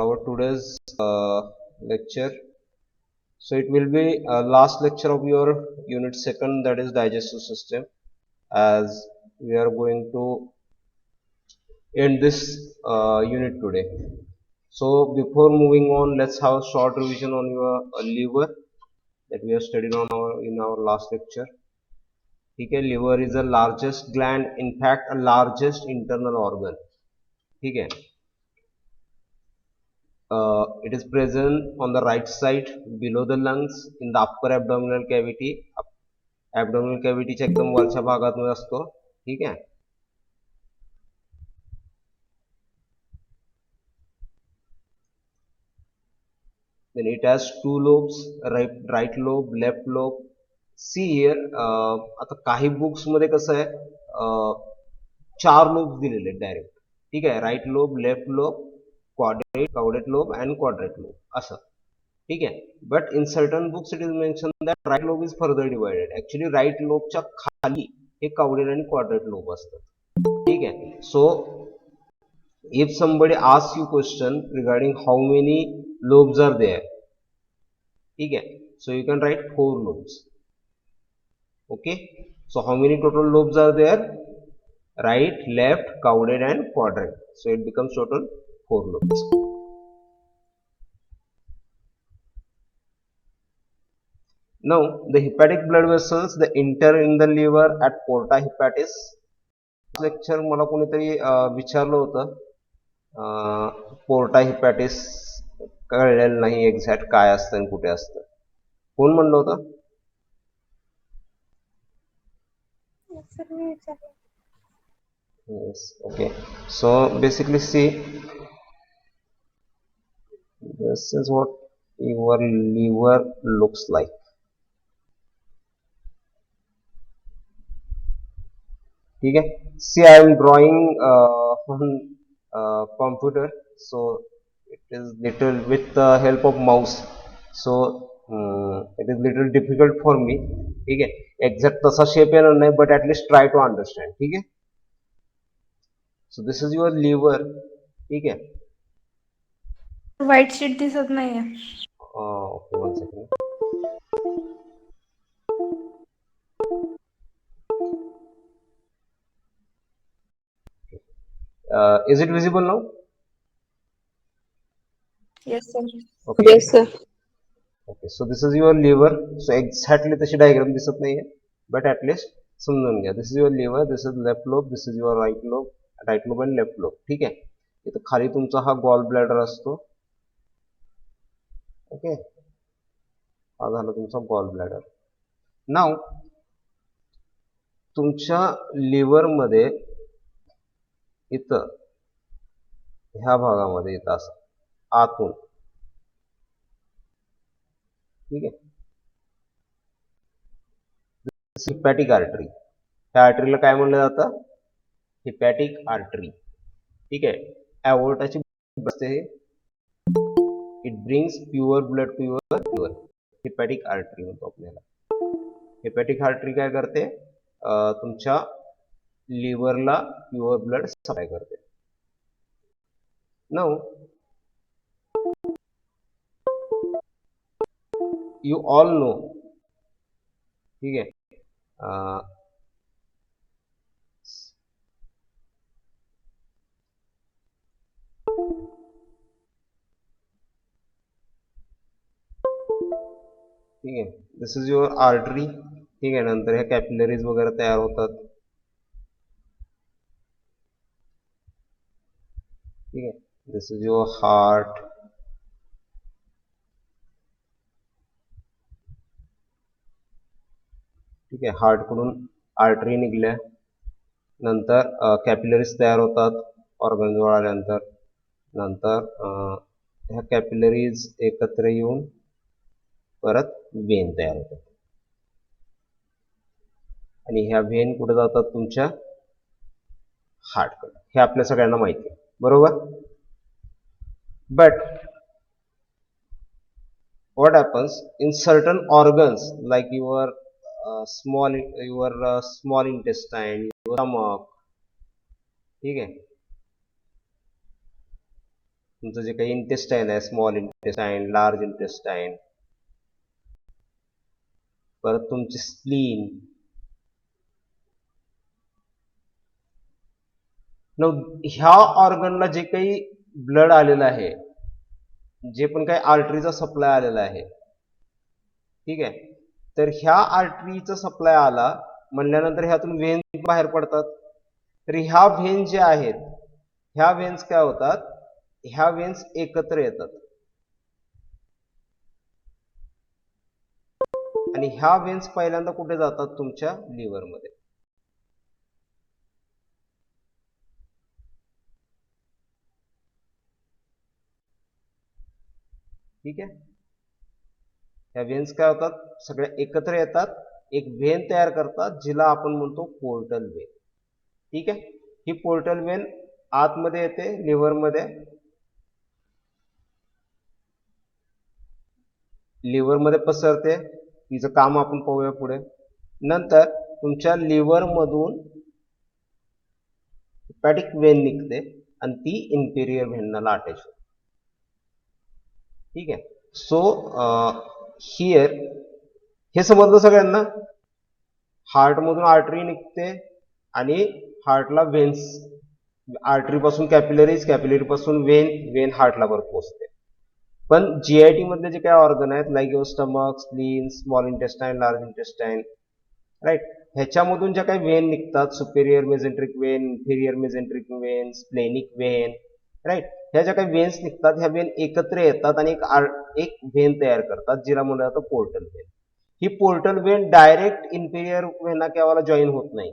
our today's lecture. So it will be last lecture of your unit second, that is digestive system, as we are going to end this unit today. So before moving on, let's have a short revision on your liver that we have studied on our last lecture. ठीक है, liver is the largest gland, in fact a largest internal organ. ठीक है, it is present on the right side below the lungs in the upper abdominal cavity. abdominal cavity च्या एकदम वरच्या भागात असतो. ठीक आहे, then it has two lobes, right lobe, left lobe. See here, आता काही बुक्स मध्ये कसं आहे, चार लोब्स दिलेले डायरेक्ट. ठीक आहे, right lobe, left lobe, caudate lobe and quadrate lobe असं. ठीक आहे, but in certain books it is mention that right lobe is further divided. Actually right लोबच्या खाली हे caudate आणि quadrate लोब असतात. ठीक आहे, so if somebody asks you question regarding how many lobes are there, okay, so you can write 4 lobes. Okay, so how many total lobes are there? Right, left, caudate and quadrate. So it becomes total 4 lobes. Now the hepatic blood vessels, they enter in the liver at porta hepatis. Lecture मला कोणीतरी विचारलं होतं, पोर्टा हिपॅटिस कळलेलं नाही exact काय असतं आणि कुठे असतं. कोण म्हणलं होतं? Yes, okay. So basically see, this is what your liver looks like. ठीक है, see I am drawing on computer, so it is little with the help of mouse, so it is little difficult for me. ठीक है, exact तसा shape येणार नाही, but at least try to understand. ठीक है, so this is your liver. ठीक है, white sheet दिसत नाहीये. okay, one second. Is it visible now? Yes sir. Okay. Yes sir. Okay, so this is your liver. So exactly तशी diagram दिसत नाहीये, but at least समजून घ्या. This is your liver, this is left lobe, this is your right lobe and left lobe. ठीक आहे, इथं खाली तुमचा हा गॉल ब्लॅडर असतो. ओके, हा झाला तुमचा गॉल ब्लॅडर. नाव तुमच्या लिव्हर मध्ये इथं ह्या भागामध्ये इथं असं आतून, ठीक आहे, हिपॅटिक आर्टरी. ह्या आर्टरीला काय म्हणलं जातं? Hepatic artery. ठीक आहे, एओर्टाची असते हे, it brings pure blood to your liver. Hepatic artery म्हणतो आपल्याला. हिपॅटिक आर्टरी काय करते? तुमच्या लिव्हरला प्युअर ब्लड सप्लाय करते. नाउ यू ऑल नो, ठीक आहे, ठीक आहे, दिस इज युअर आर्टरी. ठीक आहे, नंतर ह्या कॅपिलरीज वगैरे तयार होतात. ठीक आहे, दिस इज युअर हार्ट. ठीक आहे, हार्ट कडून आर्टरी निघल्या, नंतर कॅपिलरीज तयार होतात ऑर्गन जवळ आल्यानंतर. नंतर ह्या कॅपिलरीज एकत्र येऊन परत वेन तयार होतात, आणि ह्या वेन कुठे जातात? तुमच्या हार्टकडे. हे आपल्या सगळ्यांना माहिती आहे, बरोबर. But what happens in certain organs like your small intestine, your stomach. ठीक है, तुमचं जे काही इंटेस्टाईन आहे, स्मॉल इंटेस्टाईन, लार्ज इंटेस्टाईन, परत तुमचे स्प्लीन. ह्या ऑर्गनला जे काही ब्लड आलेलं आहे, जे पण काही आर्टरीचा सप्लाय आलेला आहे, ठीक आहे, तर ह्या आर्टरीचा सप्लाय आला म्हणल्यानंतर ह्यातून व्हेन बाहेर पडतात. तर ह्या व्हेन जे आहेत, ह्या व्हेन्स काय होतात, ह्या व्हेन्स एकत्र येतात आणि ह्या व्हेन्स पहिल्यांदा कुठे जातात, तुमच्या लिव्हरमध्ये. ठीक आहे, ह्या व्हेन्स काय होतात, सगळ्या एकत्र येतात, एक व्हेन तयार करतात जिला आपण म्हणतो पोर्टल व्हेन. ठीक आहे, ही पोर्टल व्हेन आतमध्ये येते लिव्हरमध्ये, लिव्हरमध्ये पसरते. तिचं काम आपण पाहूया पुढे. नंतर तुमच्या लिव्हर मधून हेपॅटिक व्हेन निघते आणि ती इन्फेरियर व्हेनला अटॅच होते. ठीक आहे, सो हिअर हे समजलं सगळ्यांना. हार्ट मधून आर्टरी निघते आणि हार्टला व्हेन्स, आर्टरी पासून कॅपिलरीज, कॅपिलरी पासून वेन, वेन हार्टला वर पोहोचते. पण जीआयटी मधले जे काही ऑर्गन आहेत, like your stomach, spleen, small intestine, large intestine, right, ह्याच्यामधून ज्या काही वेन निघतात, superior mesenteric vein, inferior mesenteric vein, splenic vein, right, ह्या ज्या काही वेन्स निघतात, ह्या वेन एकत्र येतात आणि एक वेन तयार करतात जिला म्हणलं जातं पोर्टल वेन. ही portal vein direct inferior vena केव्हाला जॉईन होत नाही.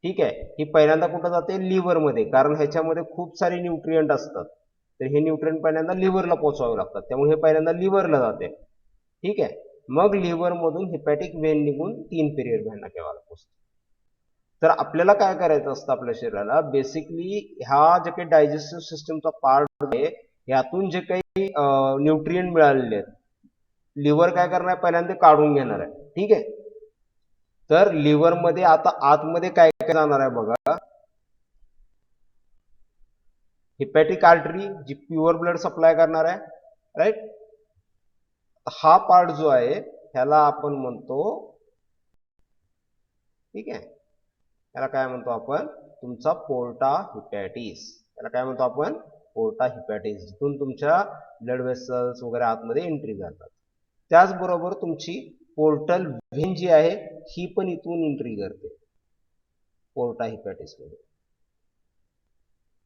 ठीक आहे, ही पहिल्यांदा कुठं जाते, लिव्हरमध्ये, कारण ह्याच्यामध्ये खूप सारे न्यूट्रिएंट असतात. तर हे न्यूट्रिएंट पहिल्यांदा लिव्हरला पोहोचवावे लागतात, त्यामुळे हे पहिल्यांदा लिव्हरला जाते. ठीक आहे, मग लिव्हर मधून हेपॅटिक वेन निघून ती इन्फेरियर व्हेना केव्हाला पोहोचते. तर आपल्याला काय करायचं असतं आपल्या शरीराला, बेसिकली ह्या जे काही डायजेस्टिव्ह सिस्टमचा पार्ट आहे, यातून जे काही न्यूट्रिएंट मिळालेले आहेत, लिव्हर काय करणार आहे, पहिल्यांदा काढून घेणार आहे. ठीक आहे, तर लिव्हर मध्ये आता आतमध्ये काय काय जाणार आहे बघा. हेपॅटिक आर्टरी जी प्युअर ब्लड सप्लाय करणार आहे, राईट. हा पार्ट जो आहे ह्याला आपण म्हणतो, ठीक आहे, त्याला काय म्हणतो आपण, तुमचा पोर्टा हिपॅटिस. त्याला काय म्हणतो आपण, पोर्टा हिपॅटिस, जिथून तुमच्या ब्लड वेसल्स वगैरे आतमध्ये एंट्री करतात. त्याचबरोबर तुमची पोर्टल व्हेन जी आहे ही पण इथून एंट्री करते पोर्टा हिपॅटिस मध्ये.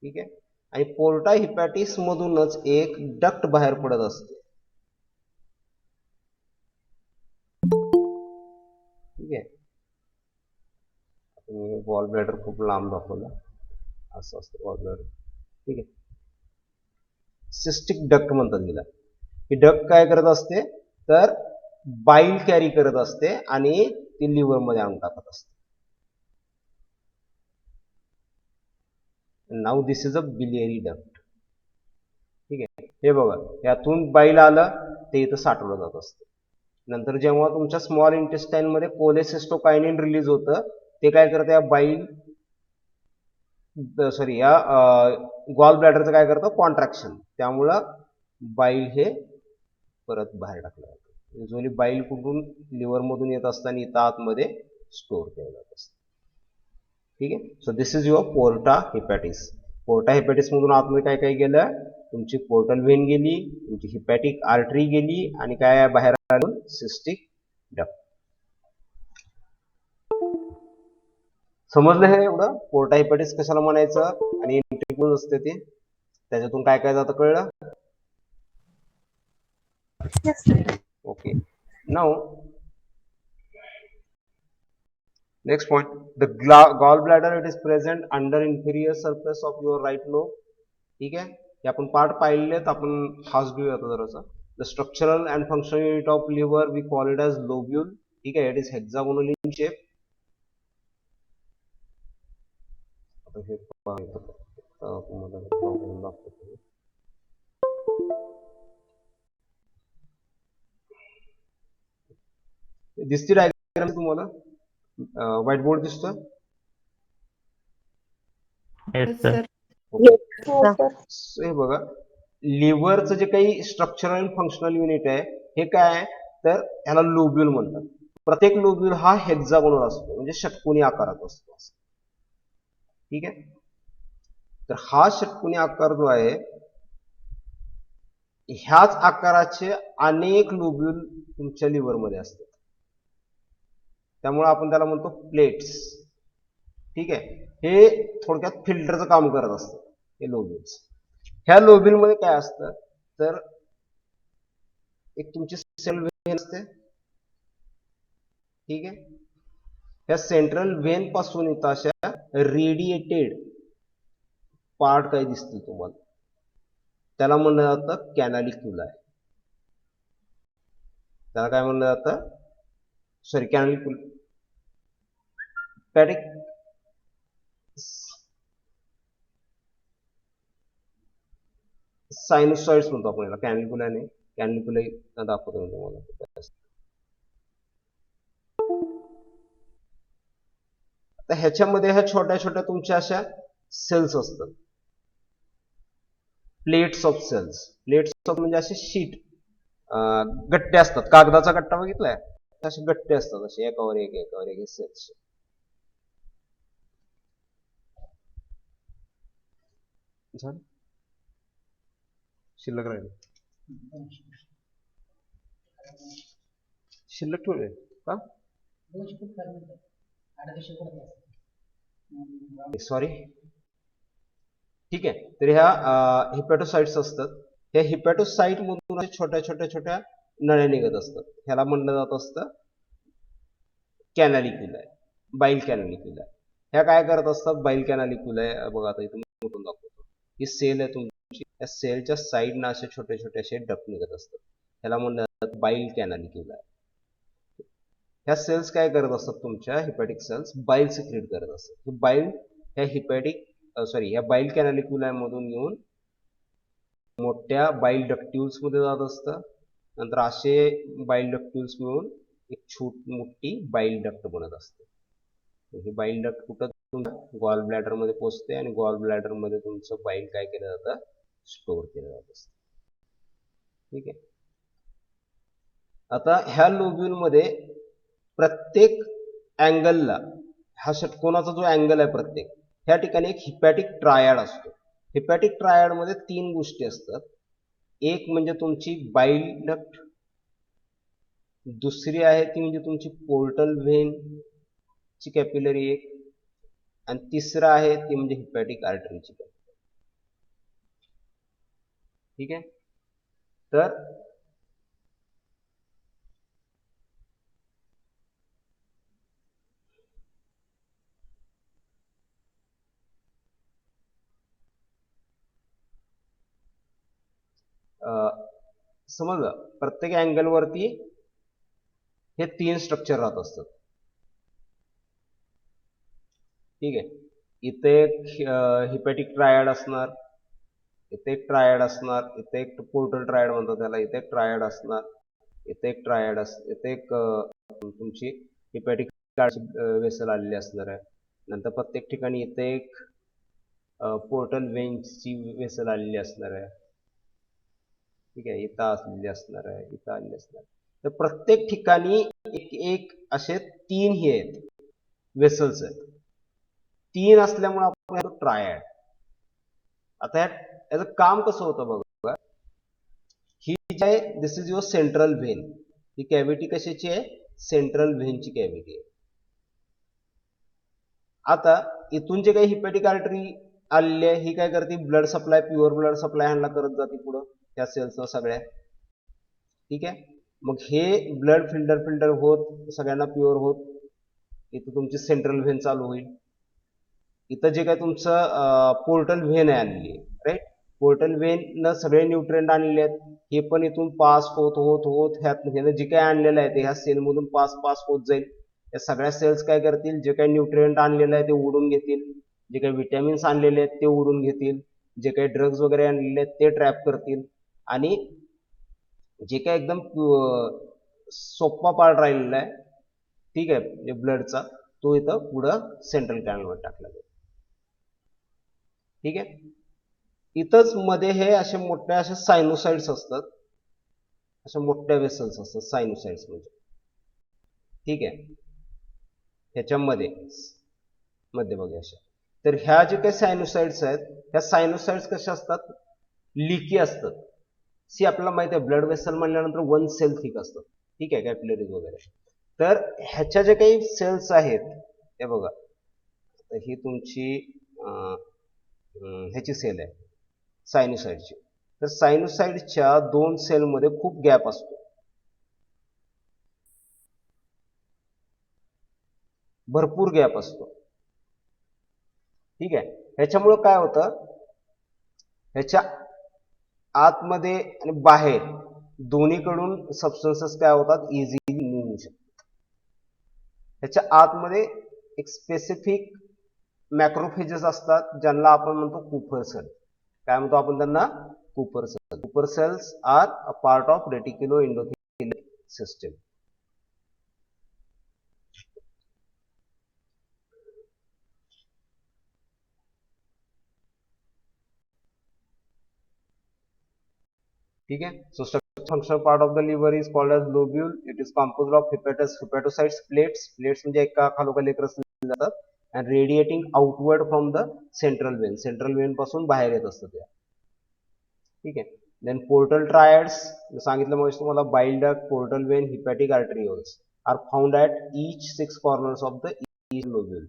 ठीक आहे, आणि पोर्टा हिपॅटिस मधूनच एक डक्ट बाहेर पडत असते. ठीक आहे, गॉल ब्लॅडर खूप लांब दाखवला, असं असतं गॉल ब्लॅडर. ठीक आहे, सिस्टिक डक्ट म्हणतात हिला. ही डक्ट काय करत असते, तर बाईल कॅरी करत असते आणि ती लिव्हर मध्ये आणून टाकत असते. Now this is a biliary duct. ठीक आहे, हे बघा, यातून बाईल आलं ते इथं साठवलं जात असतं. नंतर जेव्हा तुमच्या स्मॉल इंटेस्टाईन मध्ये कोलेसिस्टोकायनिन रिलीज होतं, ते काय करतं, या बाईल, सॉरी, या गॉल ब्लॅडरचं काय करतं, कॉन्ट्रॅक्शन, त्यामुळं बाईल हे परत बाहेर टाकलं जातं. युजली बाईल कुठून, लिव्हर मधून येत असताना इथं आतमध्ये स्टोअर केलं जात असतं. ठीक आहे, सो दिस इज युअर पोर्टा हिपॅटिस. पोर्टा हिपॅटिस मधून आतमध्ये काय काय गेलं, तुमची पोर्टल व्हेन गेली, तुमची हिपॅटिक आर्टरी गेली आणि काय बाहेर आलं, सिस्टिक डक्ट. समजलं हे एवढं, पोर्टा हिपॅटिस कशाला म्हणायचं आणि एंट्री कोण असते ते, त्याच्यातून काय काय जातं, कळलं. Yes, sir. Okay, now next point, the gallbladder, it is present under inferior surface of your right lobe. ठीक आहे, हे आपण पार्ट पाहिलेत, आपण हाच घेऊया आता जरासा. The structural and functional unit of liver we call it as lobule. ठीक आहे, it is hexagonal in shape. आता हे दिसती डायग्राम तुम्हाला, व्हाईट बोर्ड दिसतोय. Yes, Yes, sir. sir. Okay. हो सर. हे बघा, लिव्हरचं जे काही स्ट्रक्चरल आणि फंक्शनल युनिट आहे हे काय आहे, तर ह्याला लोब्युल म्हणतात. प्रत्येक लोब्युल हा हेक्झागोनल असतो, म्हणजे षटकोनी आकाराचा असतो. ठीक आहे. तर हा षटकोनी आकार जो आहे, ह्याच आकाराचे अनेक लोब्युल तुमच्या लिव्हरमध्ये असतात. त्यामुळे आपण त्याला म्हणतो प्लेट्स. ठीक आहे. हे थोडक्यात फिल्टरचं काम करत असतं हे लोब्युल्स. ह्या लोब्युलमध्ये काय असतं, तर एक तुमची सेल व्हेन असते. ठीक आहे. ह्या सेंट्रल व्हेन पासून इथं अशा रेडिएटेड पार्ट काही दिसतील तुम्हाला, त्याला म्हणलं जातं कॅनालिक्युला. त्याला काय म्हणलं जातं, सॉरी कॅनालिक्युला, पॅटिक सायनुसॉइड्स म्हणतो आपण याला, कॅनलिक्युला नाही. कॅनलिक्युला दाखवतो मी तुम्हाला. तर ह्याच्यामध्ये ह्या छोट्या छोट्या तुमच्या अशा सेल्स असतात, plates of cells. Plates of म्हणजे असे शीट, गट्टे असतात. कागदाचा गट्टा बघितलाय, असे गट्टे असतात, असे एकावर एक एकावर एक सेल्स. शिल्लक राहिले, शिल्लक ठेवले का, सॉरी. ठीक आहे. तर ह्या हिपॅटोसाइट्स असतात. ह्या हिपॅटोसाइट मधून छोट्या छोट्या छोट्या नळ्या निघत असतात. ह्याला म्हणलं जात असतं कॅनालिक्युला, बाईल कॅनालिक्युला. ह्या काय करत असतात, बाईल कॅनालिक्युला बघा, आता इथून मोठून दाखवतो. ही सेल आहे तुमची, त्या सेलच्या साईडनं असे छोटे छोटे असे डक्ट निघत असतात. ह्याला म्हणलं जातं बाईल कॅनालिक्युला. ह्या सेल्स काय करत असतात, तुमच्या हिपॅटिक सेल्स बाईल सिक्रेट करत असतात. बाईल ह्या हिपॅटिक ह्या बाईल कॅनालिक्युला मधून येऊन मोठ्या बाईल डक्ट्युल्स मध्ये जात असतं. नंतर असे बाईल डक्ट्युल्स मिळून एक मोठी बाईल डक्ट बनत असते. ही बाईल डक्ट कुठं तुमच्या गॉल ब्लॅडर मध्ये पोहोचते आणि गॉल ब्लॅडर मध्ये तुमचं बाईल काय केलं जातं, स्टोअर केलं जात असतं. ठीक आहे. आता ह्या लोब्युल मध्ये प्रत्येक अँगलला, हा षटकोनाचा जो अँगल आहे प्रत्येक, ह्या ठिकाणी एक हिपॅटिक ट्रायड असतो. हिपॅटिक ट्रायड मध्ये 3 गोष्टी असतात. एक म्हणजे तुमची बाईल डक्ट, दुसरी आहे ती म्हणजे तुमची पोर्टल व्हेन ची कॅपिलरी एक, आणि तिसरं आहे ती म्हणजे हिपॅटिक आर्टरीची कॅपिलरी. ठीक आहे. तर समजलं, प्रत्येक अँगल वरती हे 3 स्ट्रक्चर राहत असतात. ठीक आहे. इथे एक हिपॅटिक ट्रायड असणार, इथे एक ट्रायड असणार, इथे एक पोर्टल ट्रायड म्हणतात त्याला, इथे एक ट्रायड असणार, इथे एक ट्रायड इथे एक तुमची हिपॅटिक वेसल आलेली असणार आहे. नंतर प्रत्येक ठिकाणी इथे एक पोर्टल वेन्सची वेसल आलेली असणार आहे. ठीक आहे. इथं असलेली असणार आहे, इथं आलेली असणार. तर प्रत्येक ठिकाणी एक एक असे 3 हे आहेत, वेसल्स आहेत. 3 असल्यामुळे आपण ट्रायड. आता याचं काम कसं होतं बघा. ही जी आहे, this is your central vein. ही कॅव्हिटी कशाची आहे, सेंट्रल व्हेनची कॅव्हिटी आहे. आता इथून जे काही हिपॅटिक आर्टरी आलेली आहे, ही काय करते, blood supply, pure blood supply ह्यांना करत जाते पुढं त्या सेल्सना सगळ्या. ठीक आहे. मग हे ब्लड फिल्टर होत सगळ्यांना प्युअर होत इथं तुमची सेंट्रल व्हेन चालू होईल. इथं जे काय तुमचं पोर्टल व्हेन आहे आलेली, राईट. पोर्टल व्हेन न सगळे न्यूट्रिएंट आणलेले आहेत, हे पण इथून पास होत होत होत ह्यानं जे काय आणलेलं आहे ते ह्या सेल मधून पास होत जाईल. या सगळ्या सेल्स काय करतील, जे काही न्यूट्रिएंट आणलेलं आहे ते ओढून घेतील, जे काही विटॅमिन्स आणलेले आहेत ते ओढून घेतील, जे काही ड्रग्ज वगैरे आणलेले आहेत ते ट्रॅप करतील, आणि जे काय एकदम सोपा पार्ट राहिलेला आहे, ठीक आहे, म्हणजे ब्लडचा, तो इथं पुढं सेंट्रल कॅनलवर टाकला जाईल. ठीक आहे. इथंच मध्ये हे असे मोठ्या अशा सायनोसाइड्स असतात, अशा मोठ्या वेसल्स असतात सायनोसाइड्स म्हणजे, ठीक आहे. ह्याच्यामध्ये मध्ये बघा अशा. तर ह्या जे काही सायनोसाइड्स आहेत, ह्या सायनोसाइड्स कशा असतात, लिकी असतात. सी आपल्याला माहिती आहे ब्लड वेसल म्हणल्यानंतर 1 सेल थिक असतात, ठीक आहे, कॅपिलरीज वगैरे. तर ह्याच्या जे काही सेल्स आहेत, हे बघा, ही तुमची ह्याची सेल आहे सायनोसाइडची. तर सायनोसाइडच्या 2 सेलमध्ये खूप गॅप असतो, भरपूर गॅप असतो, ठीक आहे. ह्याच्यामुळं काय होतं, ह्याच्या आतमध्ये आणि बाहेर दोन्हीकडून सबस्टन्सेस काय होतात, इझिली मूव्ह होऊ शकतात. ह्याच्या आतमध्ये एक स्पेसिफिक मॅक्रोफेजेस असतात ज्यांना आपण म्हणतो कुपर सेल. काय म्हणतो आपण त्यांना, Kupffer cell. Kupffer cells are a part of reticuloendothelial system. ठीक आहे. So functional part of the liver is called as lobule. It is composed of hepatocytes, plates म्हणजे एका खालोखाल एक रचले जातात, and radiating outward from the central vein पासून बाहेर येत असतं ते, ठीक आहे. देन पोर्टल ट्रायड्स सांगितलं मग तुम्हाला, bile duct, portal vein, hepatic arterioles are found at each 6 corners of the each lobule.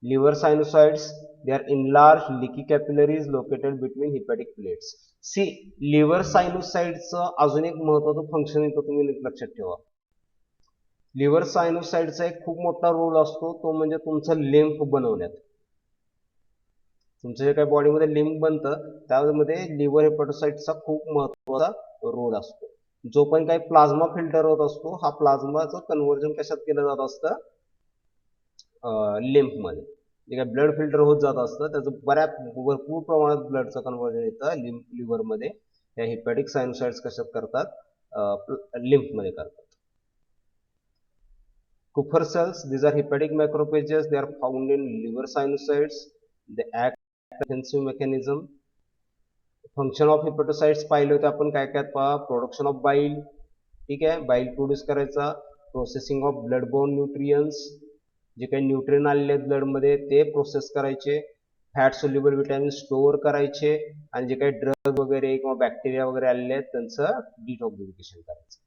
Liver sinusoids, they are enlarged leaky capillaries located between hepatic plates. See, liver sinusoidचं अजून एक महत्वाचं function येतं, तुम्ही लक्षात ठेवा. लिव्हर सायनोसाइडचा एक खूप मोठा रोल असतो, तो म्हणजे तुमचं लिम्फ बनवण्यात. तुमच्या जे काही बॉडीमध्ये लिम्फ बनतं त्यामध्ये लिव्हर हेपॅटोसाइटचा खूप महत्वाचा रोल असतो. जो पण काही प्लाझ्मा फिल्टर होत असतो, हा प्लाझ्माचं कन्व्हर्जन कशात केलं जात असतं, लिम्फमध्ये. जे काही ब्लड फिल्टर होत जात असतं त्याचं भरपूर प्रमाणात ब्लडचं कन्व्हर्जन येतं लिव्हरमध्ये. या हिपॅटिक सायनोसाइड्स कशात करतात, लिम्फमध्ये करतात. Kupffer cells, these are hepatic macrophages, they are found in liver sinusoids, they act as a defensive mechanism. Function of hepatocytes पाहिले होते आपण, काय काय पहा, प्रोडक्शन ऑफ बाईल, ठीक आहे, बाईल प्रोड्यूस करायचा, processing of blood borne nutrients, जे काही न्यूट्रियन आलेले आहेत ब्लडमध्ये ते प्रोसेस करायचे, फॅट सोल्युबल विटॅमिन स्टोअर करायचे, आणि जे काही ड्रग वगैरे किंवा बॅक्टेरिया वगैरे आलेले आहेत त्यांचं डिटॉक्सिफिकेशन करायचं.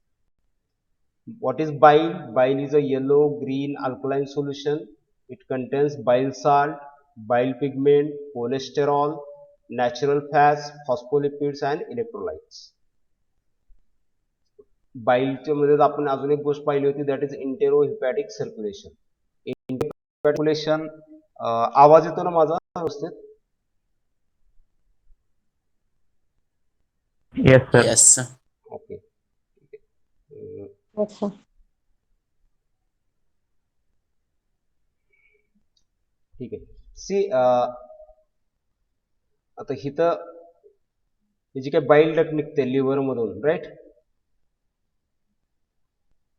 What is bile? Bile is a yellow green alkaline solution. It contains bile salt, bile pigment, cholesterol, natural fats, phospholipids and electrolytes. बाईलच्या मध्ये आपण अजून एक गोष्ट पाहिली होती, दॅट इज इंटेरोहिपॅटिक सर्क्युलेशन. सर्क्युलेशन, आवाज येतो ना माझा व्यवस्थित? Yes, sir. ओके, अच्छा. ठीक आहे. सी आता इथं जी काही बाईल डक्ट निघते लिव्हर मधून, राईट,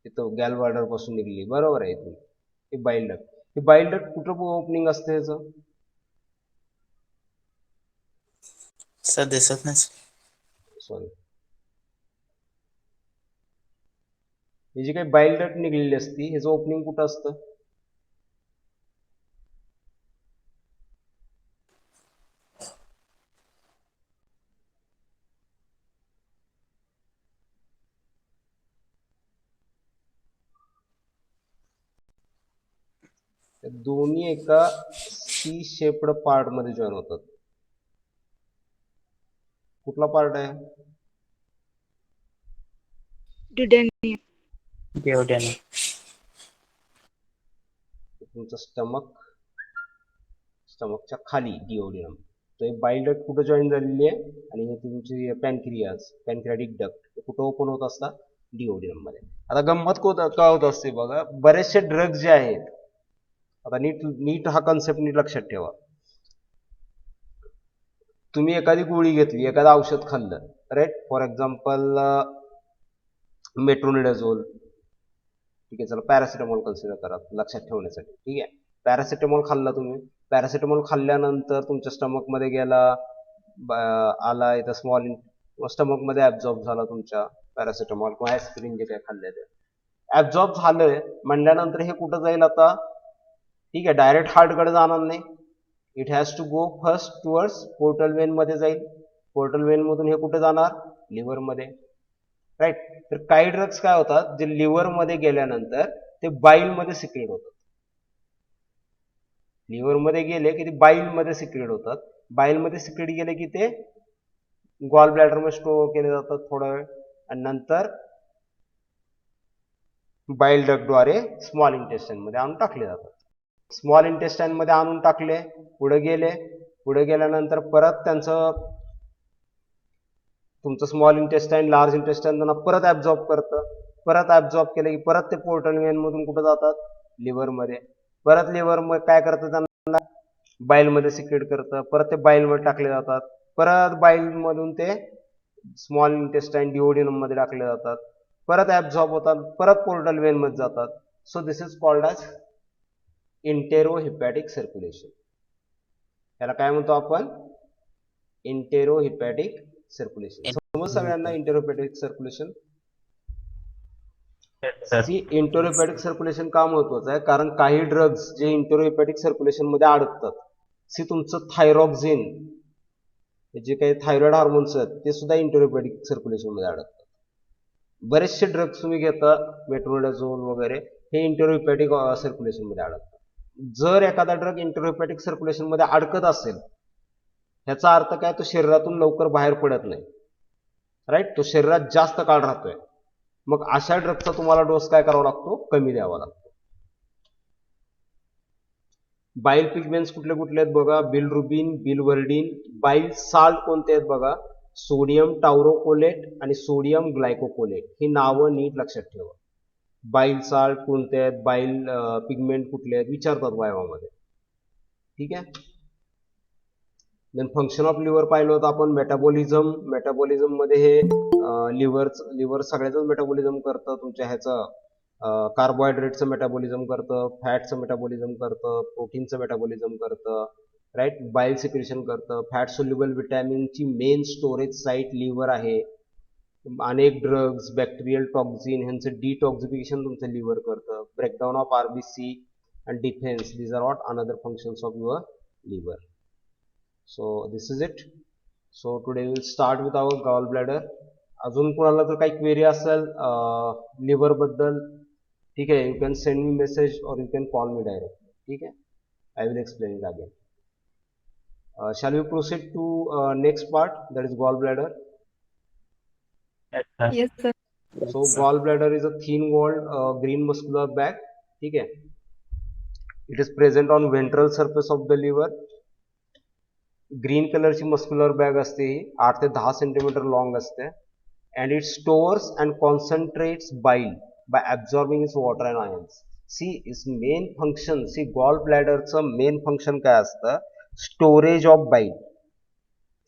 इथं गॅलब्लॅडर पासून निघली, बरोबर आहे. इथून ही बाईल डक्ट, ही बाईल डक्ट कुठं ओपनिंग असते ह्याचं, Sir, दिसत नाही. सॉरी, ही जी काही बाईल डक्ट निघलेली असती ह्याचं ओपनिंग कुठं असतं, दोन्ही एका सी शेप्ड पार्ट मध्ये जॉईन होतात. कुठला पार्ट आहे, Duodenum. Duodenum. तुमचं स्टमकच्या खाली डिओडिनम. तो एक बाईल डक्ट कुठं जॉईन झालेली आहे, आणि हे तुमची पॅनक्रियाटिक डक्ट कुठं ओपन होत असतात, डिओडिनम मध्ये. आता गंमत का होत असते बघा, बरेचसे ड्रग्ज जे आहेत, आता नीट हा कन्सेप्ट नीट लक्षात ठेवा. तुम्ही एखादी गोळी घेतली, एखादं औषध खाल्लं, राईट, फॉर एक्झाम्पल मेट्रोनिडाझोल, ठीक आहे, चला पॅरासिटामॉल कन्सिडर करा लक्षात ठेवण्यासाठी, ठीक आहे. पॅरासिटामॉल खाल्ला तुम्ही, पॅरासिटामॉल खाल्ल्यानंतर तुमच्या स्टमक मध्ये गेला, आला इथं स्मॉल स्टमक मध्ये ऍब्झॉर्ब झाला तुमच्या पॅरासिटामॉल किंवा ऍस्पिरिन जे काय खाल्ले ते ऍब्झॉर्ब झालंय म्हणल्यानंतर हे कुठं जाईल आता ठीक आहे डायरेक्ट हार्टकडे जाणार नाही it has to go first towards portal vein मध्ये जाईल पोर्टल वेन मधून हे कुठे जाणार लिव्हर मध्ये राईट तर काही ड्रग्स काय होतात जे लिव्हर मध्ये गेल्यानंतर ते बाईल मध्ये सिक्रेट होतात लिव्हर मध्ये गेले की ते बाईल मध्ये सिक्रेट होतात बाईल मध्ये सिक्रेट गेले की ते गॉल ब्लॅडर मध्ये स्टोअर केले जातात थोडा वेळ आणि नंतर बाईल डक्टद्वारे स्मॉल इंटेस्टाईन मध्ये आणून टाकले जातात स्मॉल इंटेस्टाईन मध्ये आणून टाकले पुढे गेल्यानंतर परत त्यांचं तुमचं स्मॉल इंटेस्टाईन लार्ज इंटेस्टाईन त्यांना परत ऍब्झॉर्ब करतं परत ऍब्झॉर्ब केलं की परत ते पोर्टल वेन मधून कुठे जातात लिव्हर मध्ये परत लिव्हर मध्ये काय करतं त्यांना बाईल मध्ये सिक्रेट करतं परत ते बाईल मध्ये टाकले जातात परत बाईल मधून ते स्मॉल इंटेस्टाईन डिओडिनम मध्ये टाकले जातात परत ऍब्झॉर्ब होतात परत पोर्टल वेन मध्ये जातात so this is called as enterohepatic circulation याला काय म्हणतो आपण इंटेरोहिपॅटिक सर्क्युलेशन समज सगळ्यांना इंटेरोहिपॅटिक सर्क्युलेशन इंटेरोहिपॅटिक सर्क्युलेशन का महत्वाचं आहे कारण काही ड्रग्ज जे इंटेरोहिपॅटिक सर्क्युलेशन मध्ये अडकतात तुमचं थायरॉक्झिन जे काही थायरॉइड हार्मोन्स आहेत ते सुद्धा इंटेरोहिपॅटिक सर्क्युलेशन मध्ये अडकतात बरेचसे ड्रग्ज तुम्ही घेता मेट्रोडाझोल वगैरे हे इंटेरोहिपॅटिक सर्क्युलेशन मध्ये अडकतात जर एखादा ड्रग इंटेरोहिपॅटिक सर्क्युलेशन मध्ये अडकत असेल ह्याचा अर्थ काय तो शरीरातून लवकर बाहेर पडत नाही राईट तो शरीरात जास्त काळ राहतोय मग अशा ड्रगचा तुम्हाला डोस काय करावा लागतो कमी द्यावा लागतो बाईल पिगमेंट्स कुठले आहेत बघा बिलरुबिन बिलवर्डिन बाईल साल्ट कोणते आहेत बघा सोडियम टाउरोकोलेट आणि सोडियम ग्लायकोकोलेट ही नावं नीट लक्षात ठेवा बाईल साल्ट कोणते आहेत बाईल पिगमेंट कुठले आहेत विचारतात वायवामध्ये ठीक आहे देन फंक्शन ऑफ लिव्हर पाहिलं होतं आपण मेटाबॉलिझम मध्ये हे लिव्हर सगळ्याच मेटाबॉलिझम करतं तुमच्या ह्याचं कार्बोहायड्रेटचं मेटाबॉलिझम करतं फॅटचं मेटाबॉलिझम करतं प्रोटीनचं मेटाबॉलिझम करतं राईट बाईल सिक्रेशन करतं फॅट सोल्युबल विटॅमिनची मेन स्टोरेज साईट लिव्हर आहे अनेक ड्रग्ज बॅक्टेरियल टॉक्झिन ह्यांचं डिटॉक्सिफिकेशन तुमचं लिव्हर करतं breakdown of RBC and defence these are what another functions of your liver so this is it so today will start with our gall bladder अजून कोणाला जर काही query असेल liver बद्दल ठीक आहे you can send me message or you can call me direct ठीक आहे I will explain it again shall we proceed to next part that is gallbladder Yes, sir. so gallbladder is a thin walled green muscular bag ठीक है it is present on ventral surface of the liver green कलरची muscular bag असते ही 8 ते 10 centimetre long असते and it stores and concentrates bile by absorbing its water and ions see its main function see gallbladder चं main function काय असतं storage of बाईल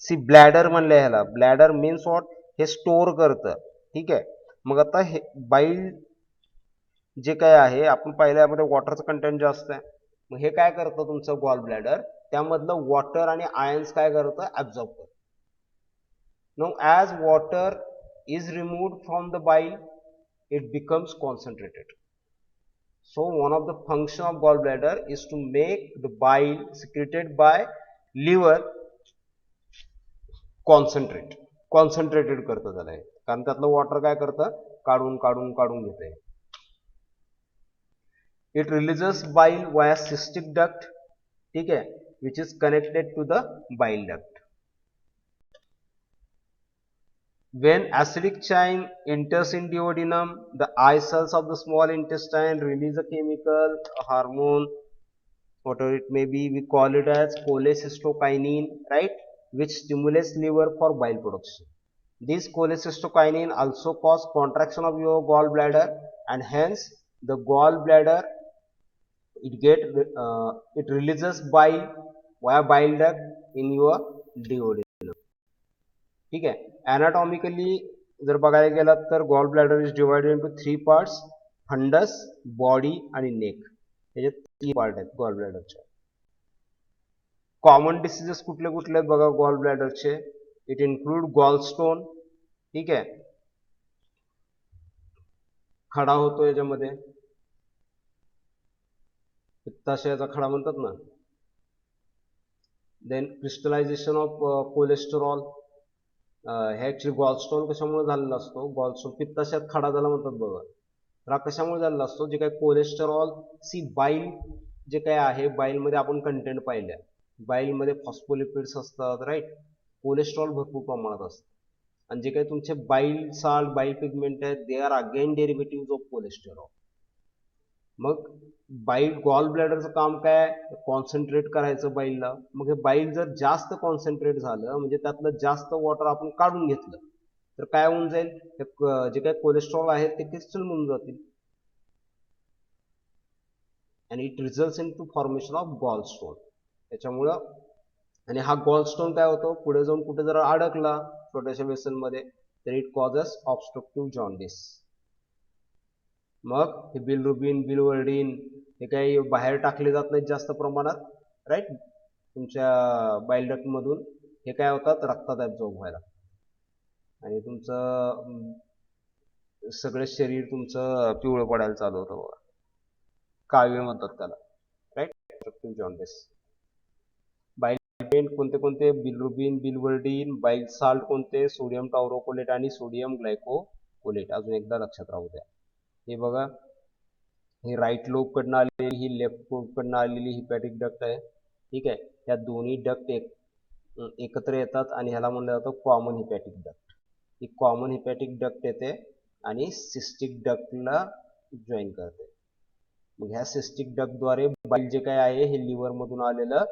C bladder म्हणलं ह्याला ब्लॅडर मीन्स वॉट हे स्टोअर करतं ठीक आहे मग आता हे बाईल जे काय आहे आपण पाहिलं यामध्ये वॉटरचं कंटेंट जास्त आहे मग हे काय करतं तुमचं गॉल ब्लॅडर त्यामधलं वॉटर आणि आयन्स काय करतं ऍब्झॉर्ब करतं no as water is removed from the bile it becomes concentrated So one of the function of gallbladder is to make the bile secreted by liver concentrated करतं त्याला कारण त्यातलं water काय करतं काढून घेते it releases bile via cystic duct ठीक आहे which is connected to the bile duct when acidic chyme enters in duodenum the eye cells of the small intestine release a chemical a hormone whatever it may be we call it as cholecystokinin right which stimulates liver for bile production this cholecystokinin also cause contraction of your gallbladder and hence the gallbladder it releases bile via bile duct in your duodenum ठीक आहे ॲनाटॉमिकली जर बघायला गेलात तर gall bladder is divided into 3 parts fundus body आणि neck याचे 3 part आहेत gall ब्लॅडरचे common diseases कुठले कुठले आहेत बघा गॉल ब्लॅडरचे. इट इन्क्लूड गॉलस्टोन, ठीक आहे, खडा होतो याच्यामध्ये, पित्ताशयाचा खडा म्हणतात ना. Then crystallisation of cholesterol. हे ऍक्च्युली गॉलस्टोन कशामुळे झालेला असतो, गॉलस्टोन पित्ताशयात खडा झाला म्हणतात बघा, तर हा कशामुळे झालेला असतो, जे काही कोलेस्टेरॉल, बाईल जे काय आहे, बाईल मध्ये आपण कंटेंट पाहिल्या, बाईल मध्ये फॉस्फोलिपिड्स असतात, राईट, कोलेस्ट्रॉल भरपूर प्रमाणात असतं, आणि जे काही तुमचे बाईल साल्ट, बाईल पिगमेंट आहेत, they are again derivative of cholesterol. मग बाईल, गॉल ब्लॅडरचं काम काय, कॉन्सन्ट्रेट करायचं बाईलला. मग हे बाईल जर जास्त कॉन्सन्ट्रेट झालं, म्हणजे त्यातलं जास्त वॉटर आपण काढून घेतलं, तर काय होऊन जाईल, जे काही कोलेस्ट्रॉल आहेत ते क्रिस्टल होऊन जातील, आणि it results into formation of gallstone. त्याच्यामुळं, आणि हा गॉलस्टोन काय होतो, पुढे जाऊन कुठे जर अडकला छोट्याशा वेसल मध्ये, तर इट कॉजेस ऑब्स्ट्रक्टिव्ह जॉन्डिस. मग हे बिलरुबिन, बिलवर्डिन हे काही बाहेर टाकले जात नाहीत जास्त प्रमाणात, राईट, तुमच्या बाईल डक्ट मधून, हे काय होतात, रक्तात ऍब्झॉर्ब व्हायला, आणि तुमचं सगळं शरीर तुमचं पिवळं पडायला चालू होतं बघा, कावीळ म्हणतात त्याला, राईट, ऑब्स्ट्रक्टिव्ह जॉन्डिस. बाईल पेंट कोणते कोणते, बिलरुबिन, बिलवर्डिन, बाईल साल्ट कोणते, सोडियम टाउरोकोलेट आणि सोडियम ग्लायकोकोलेट. अजून एकदा लक्षात राहू द्या, हे बघा, ही राईट लोब कडनं आलेली, ही लेफ्ट लोब कडनं आलेली हिपॅटिक डक्ट आहे, ठीक आहे. या दोन्ही डक्ट एकत्र येतात आणि ह्याला म्हणलं जातं कॉमन हिपॅटिक डक्ट. ही कॉमन हिपॅटिक डक्ट येते आणि सिस्टिक डक्टला जॉईन करते. मग ह्या सिस्टिक डक्टद्वारे बाईल जे काय आहे हे लिव्हर मधून आलेलं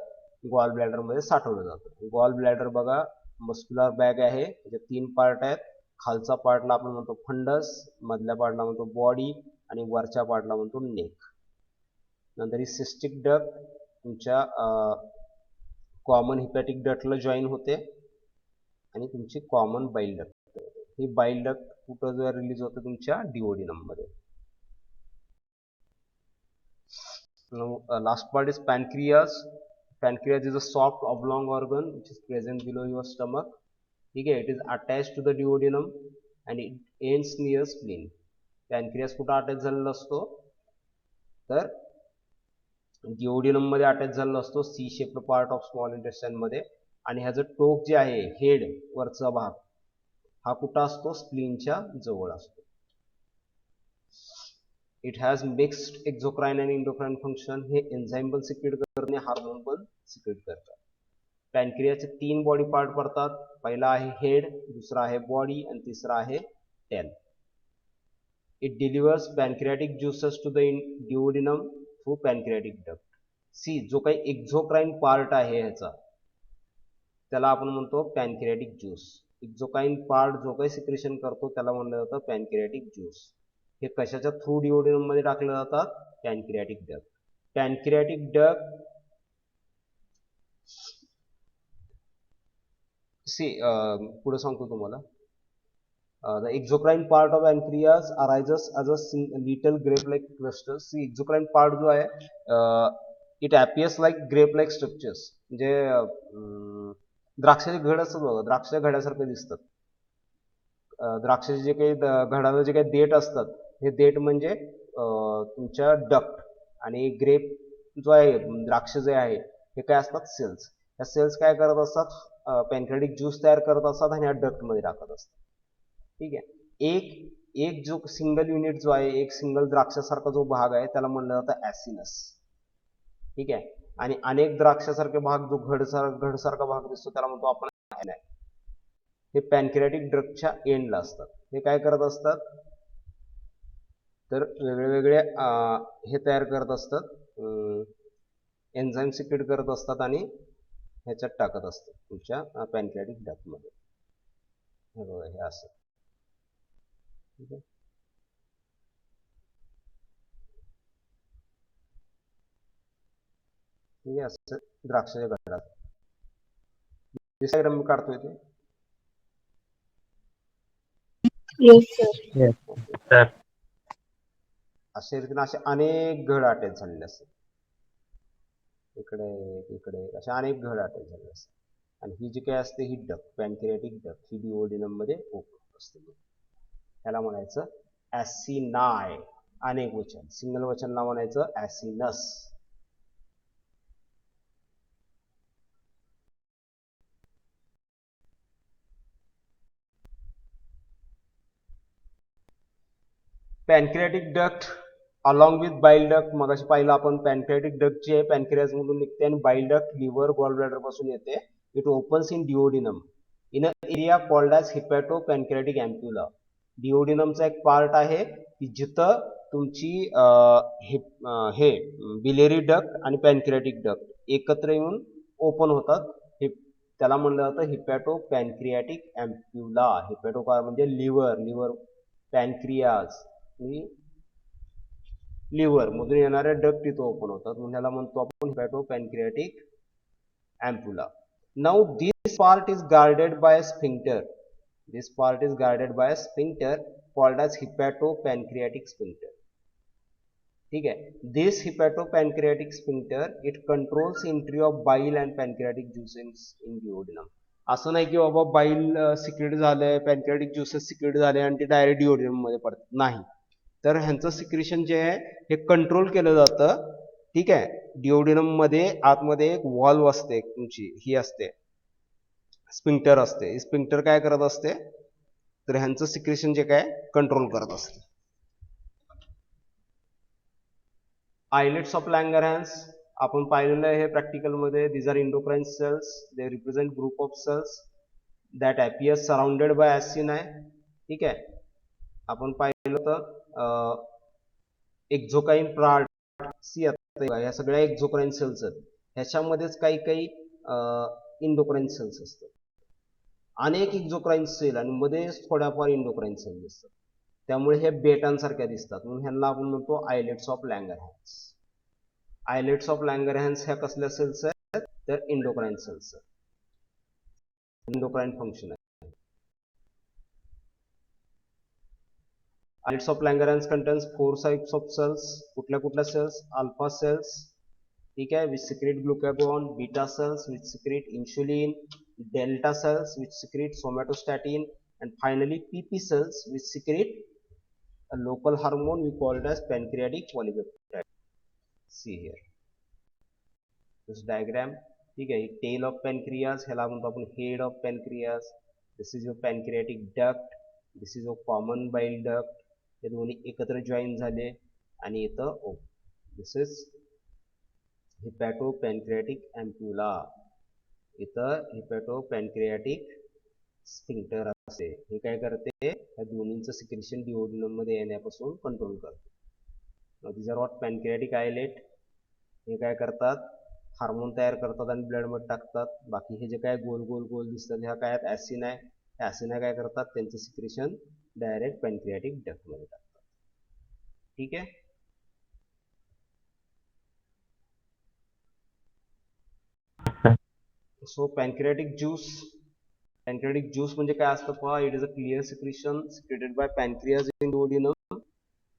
गॉल ब्लॅडर मध्ये साठवलं जातं. गॉल ब्लॅडर बघा, मस्क्युलर बॅग आहे, त्याचे 3 पार्ट आहेत. खालचा पार्टला आपण म्हणतो फंडस, मधल्या पार्टला म्हणतो बॉडी, आणि वरच्या पार्टला म्हणतो नेक. नंतर ही सिस्टिक डक्ट तुमच्या कॉमन हिपॅटिक डक्टला जॉईन होते आणि तुमची कॉमन बाईल डक्ट. ही बाईल डक्ट कुठं जर रिलीज होते, तुमच्या डिओडिनम मध्ये. Last part is pancreas. Pancreas is a soft oblong organ which is present below your stomach. ठीक आहे, it is attached to the duodenum and it ends near spleen. Pancreas कुठं attach झालेला असतो, तर duodenum मध्ये attach झालेला असतो, C shaped part of small intestine मध्ये, आणि ह्याचं टोक जे आहे, हेड वरचा भाग, हा कुठं असतो, स्प्लीनच्या जवळ असतो. इट हॅज मिक्स्ड एक्झोक्राइन आणि इंडोक्राइन फंक्शन. हे एन्झाईम पण सिक्रेट करतात आणि हार्मोन पण सिक्रेट करतात. पॅनक्रियाचे 3 बॉडी पार्ट पडतात. पहिला आहे हेड, दुसरा आहे बॉडी, आणि तिसरा आहे tail. It delivers pancreatic juices to the duodenum through pancreatic duct. See, जो काही एक्झोक्राइन पार्ट आहे ह्याचा, त्याला आपण म्हणतो पॅनक्रियाटिक ज्यूस. एक्झोक्राइन पार्ट जो काही सिक्रेशन करतो त्याला म्हणलं जातं पॅनक्रियाटिक ज्यूस. हे कशाच्या थ्रू डिओडिनम मध्ये टाकले जातात, pancreatic duct. Pancreatic duct, see, पुढे सांगतो तुम्हाला. The exocrine part of pancreas arises as a little grape-like cluster. See, exocrine part जो आहे, it appears like grape-like structures. म्हणजे द्राक्षाचे घड असतात बघा, द्राक्षाच्या घड्यासारखे दिसतात. द्राक्षाचे जे काही घडाला जे काही देठ असतात, हे देठ म्हणजे तुमच्या डक्ट, आणि ग्रेप जो आहे, द्राक्ष जे आहे, हे काय असतात, सेल्स. या सेल्स काय करत असतात, पॅनक्रियाटिक ज्यूस तयार करत असतात आणि या डक्ट मध्ये टाकत असतात. ठीक आहे. एक जो सिंगल युनिट जो आहे, एक सिंगल द्राक्षासारखा जो भाग आहे, त्याला म्हणलं जातं ऍसिनस. ठीक आहे. आणि अनेक द्राक्षासारखे भाग, जो घडसारखा भाग दिसतो, त्याला म्हणतो आपण ऍनाय. हे पॅनक्रियाटिक ड्रगच्या एंडला असतात. हे काय करत असतात, तर वेगळे हे तयार करत असतात, एन्झाईम सिक्रेट करत असतात आणि ह्याच्यात टाकत असतात तुमच्या पॅनक्रियाटिक डक्ट मध्ये. हे बघा, हे असं. ठीक आहे. ठीक आहे, असं द्राक्षाच्या घडात. डायग्राम मी काढतोय ते. Yes, sir. Sir. असे रीतीने असे अनेक घड अटॅच झालेले असतात. इकडे इकडे अशा अनेक घड अटॅच झाले असतात. आणि ही जी काय असते ही डक्ट, पॅनक्रियाटिक डक्ट, ही डिओडिनम मध्ये ओपन असते. त्याला म्हणायचं ऍसिनाय, अनेक वचन. सिंगल वचनला म्हणायचं ऍसिनस. पॅनक्रियाटिक डक्ट अलॉंग विथ बाईल डक्ट, मगाशी पाहिलं आपण पॅनक्रियाटिक डक्ट जी आहे पॅनक्रियाज मधून निघते आणि बाईल डक्ट लिव्हर गॉल ब्लॅडर पासून येते. It opens in duodenum in a area called as hepatopancreatic ampulla. डिओडिनमचा एक पार्ट आहे की जिथं तुमची हे बिलेरी डक्ट आणि पॅनक्रियाटिक डक्ट एकत्र येऊन ओपन होतात. त्याला म्हणलं जातं हिपॅटो पॅनक्रियाटिक अँप्युला. हिपॅटो काय म्हणजे लिव्हर पॅनक्रियाज लिव्हर मधून येणाऱ्या डक्ट तिथं ओपन होतात म्हणून याला म्हणतो आपण hepatopancreatic ampulla. Now this part is guarded by sphincter. This part is guarded by sphincter called as hepatopancreatic sphincter. ठीक आहे. This hepatopancreatic sphincter it controls entry of bile and pancreatic juices in duodenum. असं नाही की बाबा बाईल secret झालंय, pancreatic juices secret झाले आणि ते डायरेक्ट डिओडिनम मध्ये पडतात, नाही. तर ह्यांचं सिक्रेशन जे आहे हे कंट्रोल केलं जातं. ठीक आहे. डिओडिनम मध्ये आतमध्ये एक वॉल्व असते, तुमची ही असते स्फिंक्टर असते. स्फिंक्टर काय करत असते तर ह्यांचं सिक्रेशन जे काय कंट्रोल करत असते. आयलेट्स ऑफ लँगरहॅन्स आपण पाहिलेलं आहे प्रॅक्टिकल मध्ये. These are endocrine cells. They represent group of cells that appear surrounded by acini. ठीक आहे. आपण पाहिलं तर एक्झोकाइन पार्ट सी या सगळ्या एक्झोक्राइन सेल्स आहेत. ह्याच्यामध्येच काही काही इंडोक्राइन सेल्स असतात. अनेक एक्झोक्राइन सेल आणि मध्येच थोड्याफार इंडोक्राइन सेल दिसतात. त्यामुळे हे बेटांसारख्या दिसतात म्हणून ह्यांना आपण म्हणतो आयलेट्स ऑफ लँगरहॅन्स. आयलेट्स ऑफ लँगरहॅन्स ह्या कसल्या सेल्स आहेत तर इंडोक्राइन सेल्स आहेत. इंडोक्राइन फंक्शन आहे. Islets of Langerhans contains 4 types of cells. कुठल्या cells? Alpha cells, ठीक है, which secrete glucagon, beta cells which secrete insulin, delta cells which secrete somatostatin, and finally PP cells which secrete a local hormone we call it as pancreatic polypeptide. See here this diagram. ठीक है. Tail of pancreas ह्याला म्हणतो आपण head of pancreas. This is your pancreatic duct. This is your common bile duct. हे दोन्ही एकत्र join झाले आणि इथं दिस इज हिपॅटो पॅनक्रियाटिक अँप्युला. इथं हिपॅटो पॅनक्रियाटिक स्फिंक्टर असते. हे काय करते या दोन्हींचं सिक्रेशन डिओडिनम मध्ये येण्यापासून कंट्रोल करते. These are what pancreatic islet. हे काय करतात हार्मोन तयार करतात आणि ब्लड मध्ये टाकतात. बाकी हे जे काय गोल गोल गोल दिसतात ह्या काय ऍसिनाय. ऍसिनाय काय करतात त्यांचं सिक्रेशन डायरेक्ट पॅनक्रियाटिक डक्ट मध्ये टाकतात. ठीक आहे. सो पॅनक्रियाटिक ज्यूस म्हणजे काय असतं पहा. It is a clear secretion secreted by pancreas in duodenum.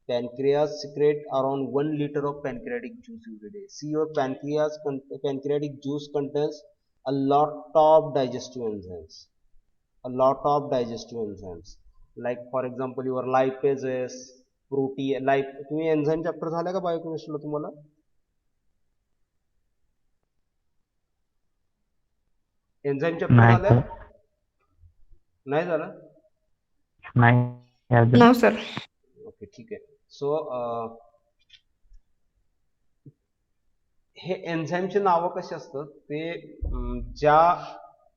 Pancreas secrete around 1 liter of pancreatic juice every day. See, your pancreatic juice contains a lot of digestive enzymes. Like for example your lipases, protein. तुम्ही enzyme chapter झालं का बायोकेमिस्ट्रीला तुम्हाला? Enzyme chapter झालं नाही झालं? नाही. No sir. Okay, ठीक आहे. सो हे एन्झाईमचे नावं कशी असतात ते ज्या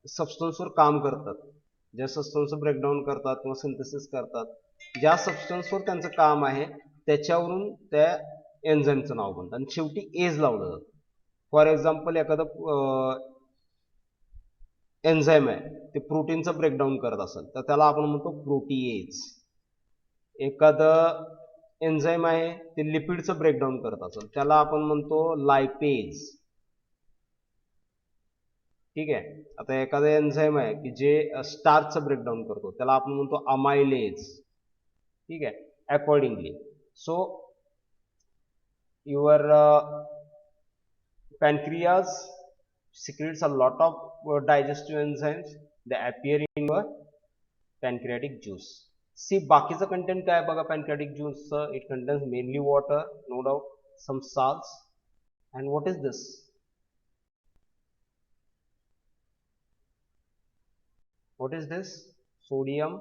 सबस्टन्सवर काम करतात, ज्या सबस्टन्स ब्रेकडाऊन करतात किंवा सिंथेसिस करतात, ज्या सबस्टन्सवर त्यांचं काम आहे त्याच्यावरून त्या एन्झाईमचं नाव बनतं आणि शेवटी एज लावलं जातं. फॉर एक्झाम्पल एखादं एन्झाईम आहे ते प्रोटीनचं ब्रेकडाऊन करत असेल तर त्याला आपण म्हणतो प्रोटीएज. एखादं एन्झाईम आहे ते लिपिडचं ब्रेकडाऊन करत असेल त्याला आपण म्हणतो लायपेज. ठीक आहे. आता एखादं एन्झाईम आहे की जे स्टार्चचं ब्रेकडाऊन करतो त्याला आपण म्हणतो अमायलेज. ठीक आहे. Accordingly so your pancreas secretes a lot of digestive enzymes. They appear in your pancreatic juice. See, बाकीचं कंटेंट काय बघा pancreatic juice. It contains mainly water, no doubt, some salts, and what is this? What is this? Sodium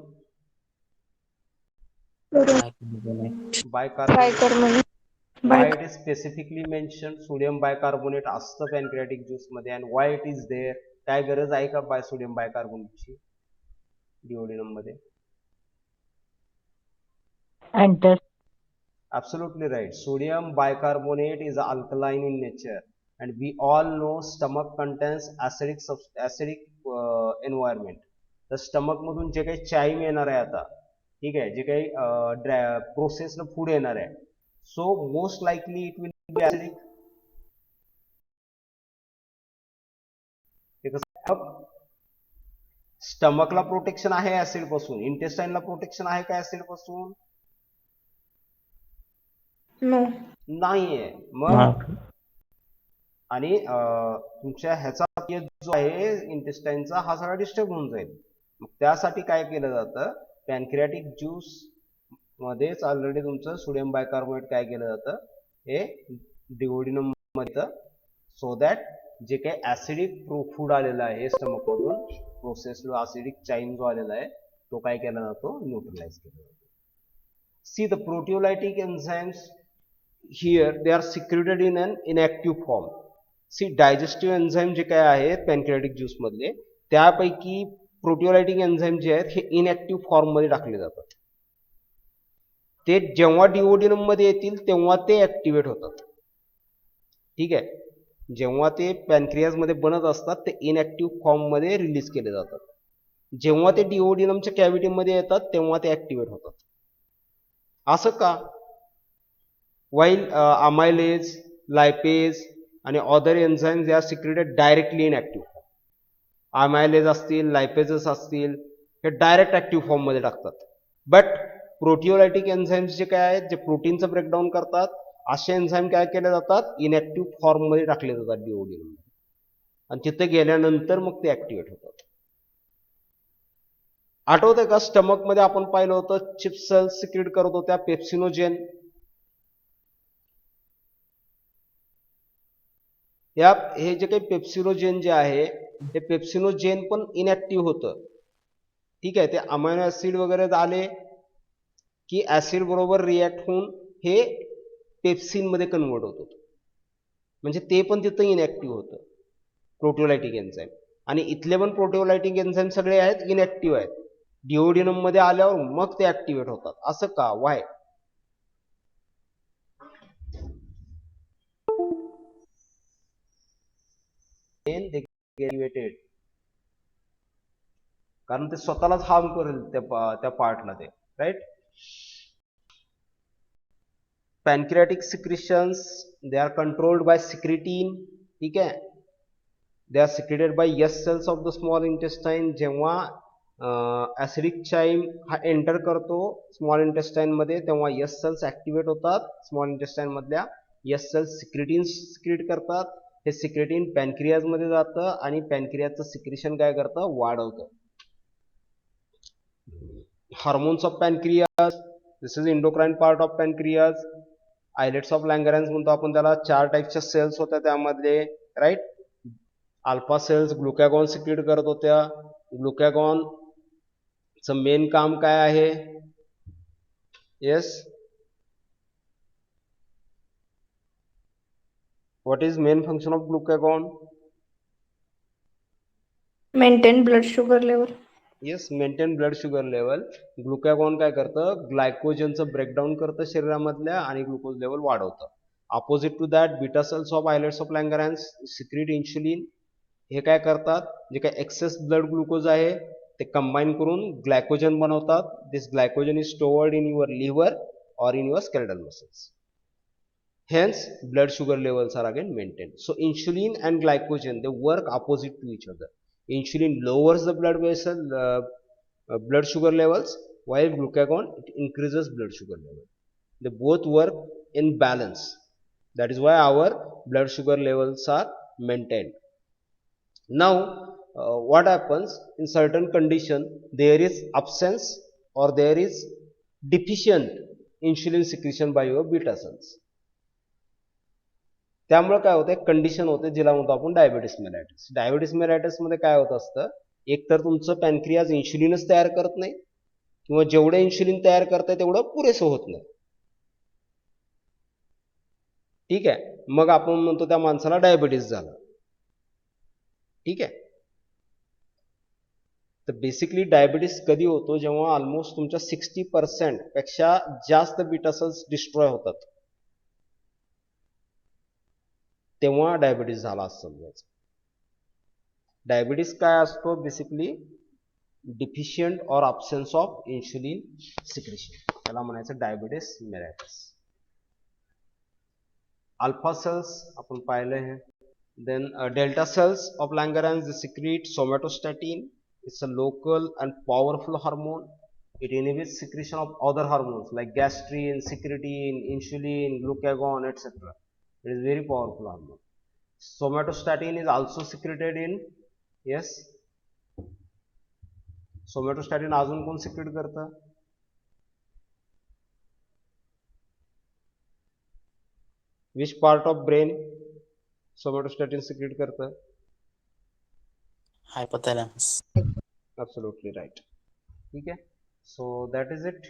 Bicarbonate. bicarbonate. Bicarbonate. Why it is specifically mentioned sodium bicarbonate असतं pancreatic juice मध्ये, and why it is there? काय गरज आहे का sodium bicarbonate ची duodenum मध्ये? Antacid. Absolutely right. Sodium bicarbonate is alkaline in nature, and we all know stomach contains acidic environment. तर stomach मधून जे काही चाईम येणार आहे आता, ठीक आहे, जे काही प्रोसेस न फूड येणार आहे, so most likely it will be acidic. स्टमकला प्रोटेक्शन आहे ऍसिड पासून, इंटेस्टाइनला प्रोटेक्शन आहे का ऍसिड पासून? No. नाहीये. मग आणि तुमच्या ह्याचा pH जो आहे इंटेस्टाइनचा हा सगळा डिस्टर्ब होऊन जाईल. मग त्यासाठी काय केलं जातं, पॅनक्रियाटिक ज्यूस मध्येच ऑलरेडी तुमचं सोडियम बायकार्बोनेट काय केलं जातं, हे डिओडिनम मध्ये, सो दॅट जे काही ऍसिडिक फूड आलेला आहे स्टमक मधून, प्रोसेसलो ऍसिडिक चाईन जो आलेला आहे तो काय केला जातो, न्यूट्रलाइज केला जातो. See the proteolytic enzymes here they are secreted in an inactive form. See, digestive enzyme जे काय आहेत पॅनक्रियाटिक ज्यूस मधले, त्यापैकी प्रोटिओलायटिक एन्झाइम जे आहेत हे इनएक्टिव्ह फॉर्म मध्ये टाकले जातात. ते जेव्हा डिओडिनम मध्ये येतील तेव्हा ते ऍक्टिव्हेट होतात. ठीक आहे, जेव्हा ते पॅनक्रियाज मध्ये बनत असतात ते इनएक्टिव्ह फॉर्म मध्ये रिलीज केले जातात. जेव्हा ते डिओडिनमच्या कॅव्हिटी मध्ये येतात तेव्हा ते ऍक्टिव्हेट होतात. असं का? While amylase, lipase आणि other enzymes they are secreted directly in active form. amylase असतील, lipases असतील, हे डायरेक्ट ऍक्टिव्ह फॉर्म मध्ये टाकतात. बट प्रोटिओलायटिक एन्झाइम्स जे काय आहेत, जे प्रोटीनचं ब्रेकडाऊन करतात, असे एन्झाइम काय केले जातात, इनएक्टिव्ह फॉर्म मध्ये टाकले जातात डिओडिनम, आणि तिथे गेल्यानंतर मग ते ऍक्टिव्हेट होतात. आठवतंय का, स्टमक मध्ये आपण पाहिलं होतं चिप्स सेल्स सिक्रेट करत होत्या पेप्सिनोजेन. हे जे काही पेप्सिनोजेन जे आहे, हे पेप्सिनोजेन पण इनएक्टिव्ह होतं. ठीक आहे, ते अमायनो ऍसिड वगैरे आले की ऍसिड बरोबर रिॲक्ट होऊन हे पेप्सिन मध्ये कन्वर्ट होत होतं, म्हणजे ते पण तिथं इनएक्टिव्ह होतं प्रोटिओलायटिक एन्झाइम. आणि इथले पण प्रोटिओलायटिक एन्झाइम सगळे आहेत इनएक्टिव्ह आहेत. डिओडिनम मध्ये आल्यावर मग ते ऍक्टिव्हेट होतात. असं का? वाय? कारण ते स्वतःलाच हार्म करेल त्या पार्टला ते, right. Pancreatic secretions they are controlled by secretin. ठीक आहे, they are secreted by S cells of the small intestine. जेव्हा ऍसिडिक चाईम हा एंटर करतो स्मॉल इंटेस्टाइन मध्ये तेव्हा यस सेल्स ऍक्टिव्हेट होतात. स्मॉल इंटेस्टाइन मधल्या यस सेल्स सिक्रिटीन सिक्रेट करतात. हे सिक्रेटिन पॅनक्रियाज मध्ये जातं आणि पॅनक्रियाचं सिक्रेशन काय करतं, वाढवतं. Hormones of pancreas, this is endocrine part of pancreas. Islets of Langerhans म्हणतो आपण त्याला. 4 टाईपच्या सेल्स होत्या त्यामध्ये, right. Alpha cells glucagon secrete करत होत्या. ग्लुकॅगॉन चं मेन काम काय आहे? Yes, what is main function of glucagon? Maintain blood sugar level. Yes, maintain blood sugar level. Glucagon काय करतं, ग्लायकोजनचं ब्रेकडाऊन करतं शरीरामधल्या आणि ग्लुकोज लेवल वाढवतं. Opposite to that beta cells of islets of Langerhans secrete insulin. हे काय करतात, जे काय एक्सेस ब्लड ग्लुकोज आहे ते कंबाईन करून ग्लायकोजन बनवतात. This glycogen is stored in your liver or in your skeletal muscles. Hence, blood sugar levels are again maintained. So, insulin and glycogen, they work opposite to each other. Insulin lowers the blood sugar levels, while glucagon it increases blood sugar level. They both work in balance. That is why our blood sugar levels are maintained. Now what happens in certain condition, there is absence or there is deficient insulin secretion by your beta cells. त्यामुळे काय होते, condition होते जिला म्हणतो आपण diabetes मेलायटिस. Diabetes मेलायटिस मध्ये काय होत असतं, एक तर तुमचं पॅनक्रियाज इन्शुलिनच तयार करत नाही किंवा जेवढं इन्शुलिन तयार करतंय तेवढं पुरेसं होत नाही. ठीक आहे, मग आपण म्हणतो त्या माणसाला डायबिटीस झालं. ठीक आहे, तर बेसिकली डायबिटीस कधी होतो, जेव्हा ऑलमोस्ट तुमच्या 60% पेक्षा जास्त बीटा सेल्स डिस्ट्रॉय होतात, तेव्हा डायबिटीस झाला असं समजायचं. डायबिटीस काय असतो, बेसिकली डिफिशियंट और अब्सेन्स ऑफ इन्शुलिन सिक्रेशन, त्याला म्हणायचं डायबिटीस मेलायटिस. अल्फा सेल्स आपण पाहिले हैं. Then delta cells of Langerhans, they secrete somatostatin. It's a local and powerful hormone. It inhibits secretion of other hormones like gastrin, secretin, insulin, glucagon, etc. It is very powerful hormone. Somatostatin is also secreted in, yes, somatostatin अजून कोण secrete करतं? Which part of brain somatostatin secrete करतं? Hypothalamus. Absolutely right. ठीक आहे, so that is it.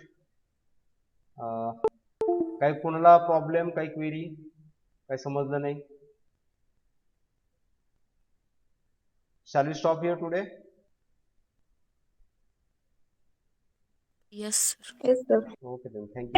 काही कोणाला problem, काही query, काही समजलं नाही? Shall we stop here today? Yes, sir. Yes, sir. Okay then, thank you.